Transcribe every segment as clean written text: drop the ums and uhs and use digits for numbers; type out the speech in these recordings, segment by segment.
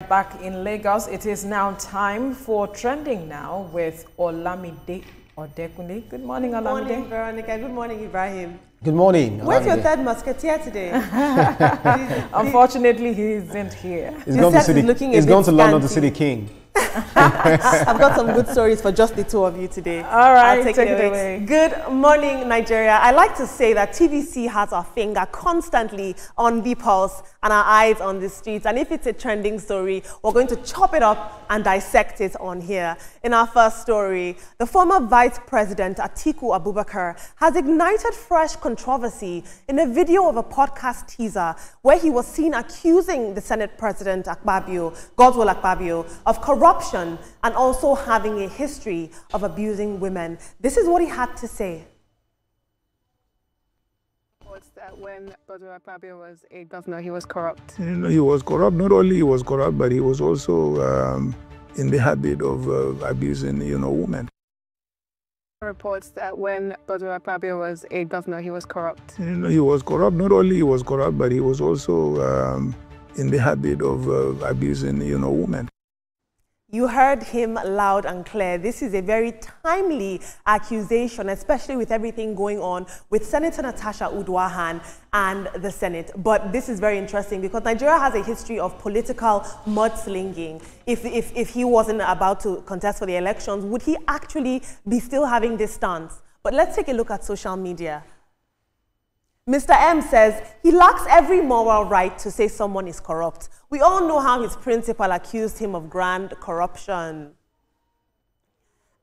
Back in Lagos, it is now time for Trending Now with Olamide Odekunle. Good morning, Olamide. Good morning, Veronica. Good morning, Ibrahim. Good morning. Where's your third musketeer today? Unfortunately, he isn't here. He's gone to London to see the king. I've got some good stories for just the two of you today. All right, I'll take it away. Good morning, Nigeria. I like to say that TVC has our finger constantly on the pulse and our eyes on the streets. And if it's a trending story, we're going to chop it up and dissect it on here. In our first story, the former Vice President Atiku Abubakar has ignited fresh controversy in a video of a podcast teaser where he was seen accusing the Senate President Godswill Akpabio, of corruption and also having a history of abusing women. This is what he had to say. That when Godswill Akpabio was a governor, he was corrupt. He was corrupt. Not only he was corrupt, but he was also in the habit of abusing, women. Reports that when Godswill Akpabio was a governor, he was corrupt. He was corrupt. Not only he was corrupt, but he was also in the habit of abusing, women. You heard him loud and clear. This is a very timely accusation, especially with everything going on with Senator Natasha Uduaghan and the Senate. But this is very interesting because Nigeria has a history of political mudslinging. If he wasn't about to contest for the elections, would he actually be still having this stance? But let's take a look at social media. Mr. M says he lacks every moral right to say someone is corrupt. We all know how his principal accused him of grand corruption.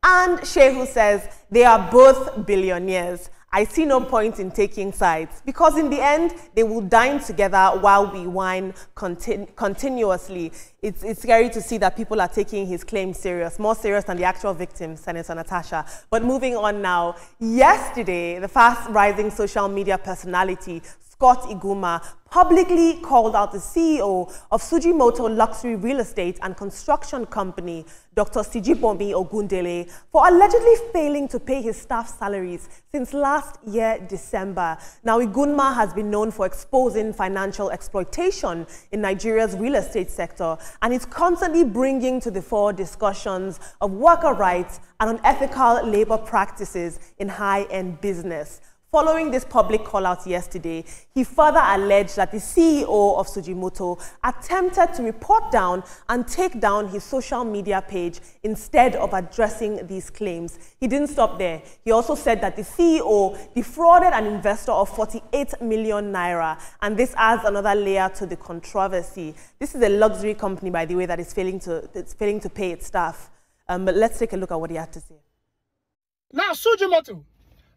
And Shehu says they are both billionaires. I see no point in taking sides because in the end, they will dine together while we whine continuously. It's scary to see that people are taking his claims serious, more serious than the actual victim, Senator Natasha. But moving on now, yesterday, the fast-rising social media personality, Scott Iguma, publicly called out the CEO of Sujimoto Luxury Real Estate and Construction Company, Dr. Sijibomi Ogundele, for allegedly failing to pay his staff salaries since last year, December. Now, Iguma has been known for exposing financial exploitation in Nigeria's real estate sector, and is constantly bringing to the fore discussions of worker rights and unethical labor practices in high-end business. Following this public call-out yesterday, he further alleged that the CEO of Sujimoto attempted to report down and take down his social media page instead of addressing these claims. He didn't stop there. He also said that the CEO defrauded an investor of 48 million naira, and this adds another layer to the controversy. This is a luxury company, by the way, that is failing to pay its staff. But let's take a look at what he had to say. Now, Sujimoto,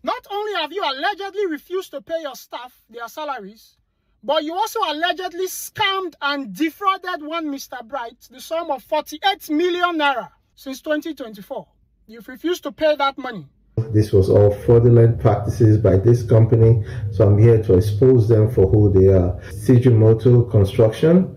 not only have you allegedly refused to pay your staff their salaries, but you also allegedly scammed and defrauded one Mr. Bright the sum of 48 million naira since 2024. You've refused to pay that money. This was all fraudulent practices by this company, so I'm here to expose them for who they are. Sujimoto Construction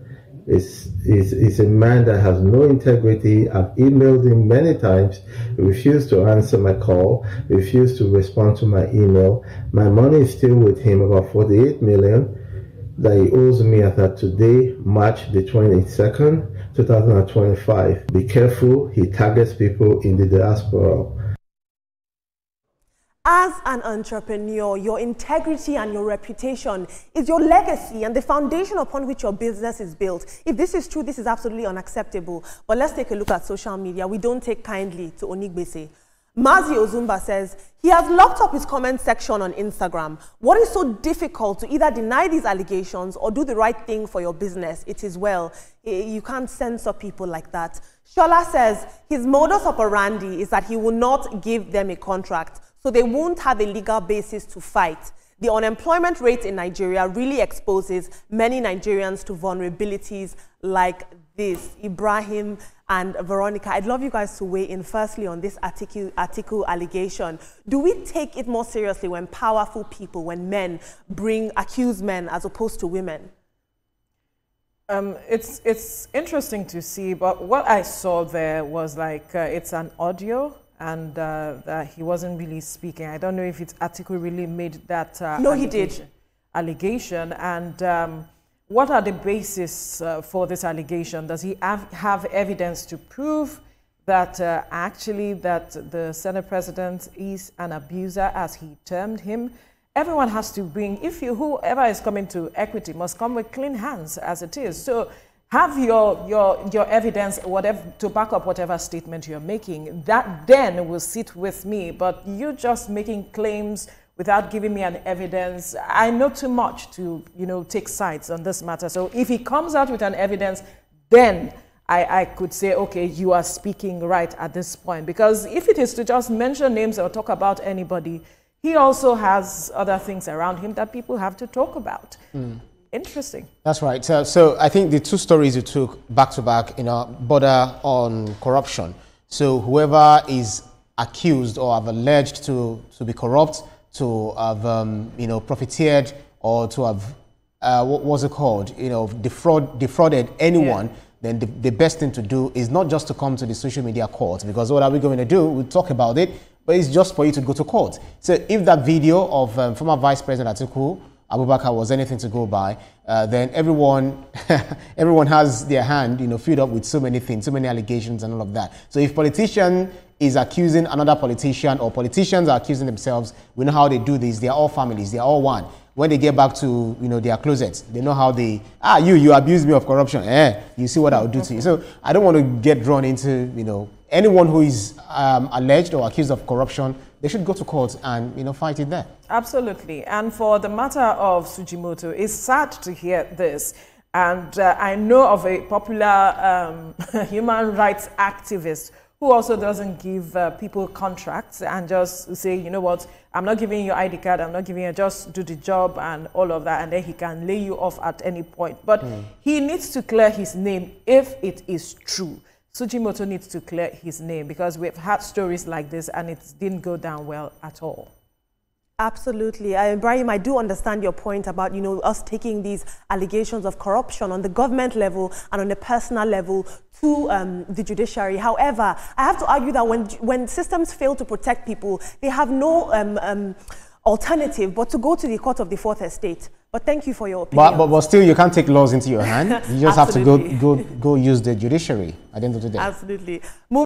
is a man that has no integrity. I've emailed him many times. He refused to answer my call, refused to respond to my email. My money is still with him, about 48 million that he owes me as of today, March the 22nd, 2025. Be careful, he targets people in the diaspora. As an entrepreneur, your integrity and your reputation is your legacy and the foundation upon which your business is built. If this is true, this is absolutely unacceptable. But let's take a look at social media. We don't take kindly to Onigbese. Mazi Ozumba says he has locked up his comment section on Instagram. What is so difficult to either deny these allegations or do the right thing for your business? It is well. You can't censor people like that. Shola says his modus operandi is that he will not give them a contract, so they won't have a legal basis to fight. The unemployment rate in Nigeria really exposes many Nigerians to vulnerabilities like this. Ibrahim and Veronica, I'd love you guys to weigh in firstly on this Atiku allegation. Do we take it more seriously when powerful people, when men accuse men as opposed to women? It's interesting to see, but what I saw there was like it's an audio and that he wasn't really speaking. I don't know if it's Atiku really made that no, he did. allegation. And what are the basis for this allegation? Does he have evidence to prove that actually that the Senate president is an abuser, as he termed him? Everyone has to bring, whoever is coming to Equity must come with clean hands, as it is. So have your evidence, whatever, to back up whatever statement you're making. That then will sit with me. But you just making claims without giving me an evidence, I know too much to, take sides on this matter. So if he comes out with an evidence, then I could say, okay, you are speaking right at this point. Because if it is to just mention names or talk about anybody, he also has other things around him that people have to talk about. Interesting. That's right. So I think the two stories you took back to back, border on corruption. So whoever is accused or have alleged to be corrupt, to have profiteered, or to have what was it called? Defrauded anyone. Yeah. Then the best thing to do is not just to come to the social media court, because what are we going to do? We'll talk about it, but it's just for you to go to court. So if that video of former Vice President Atiku Abubakar was anything to go by, then everyone has their hand, filled up with so many things, so many allegations and all of that. So if politician is accusing another politician, or politicians are accusing themselves, we know how they do this. They are all families. They are all one. When they get back to their closets, they know how they you abused me of corruption. You see what I'll do to you. So I don't want to get drawn into anyone who is alleged or accused of corruption. They should go to court and fight it there. Absolutely. And for the matter of Sujimoto, it's sad to hear this. And I know of a popular human rights activist who also doesn't give people contracts and just say, you know what, I'm not giving you ID card, I'm not giving you, just do the job and all of that, and then he can lay you off at any point. But he needs to clear his name if it is true. Sujimoto needs to clear his name, because we've had stories like this and it didn't go down well at all. Absolutely. Ibrahim, I do understand your point about, us taking these allegations of corruption on the government level and on the personal level to the judiciary. However, I have to argue that when systems fail to protect people, they have no alternative but to go to the court of the fourth estate. But thank you for your opinion. But still, you can't take laws into your hand. You just have to go use the judiciary at the end of the day. Absolutely.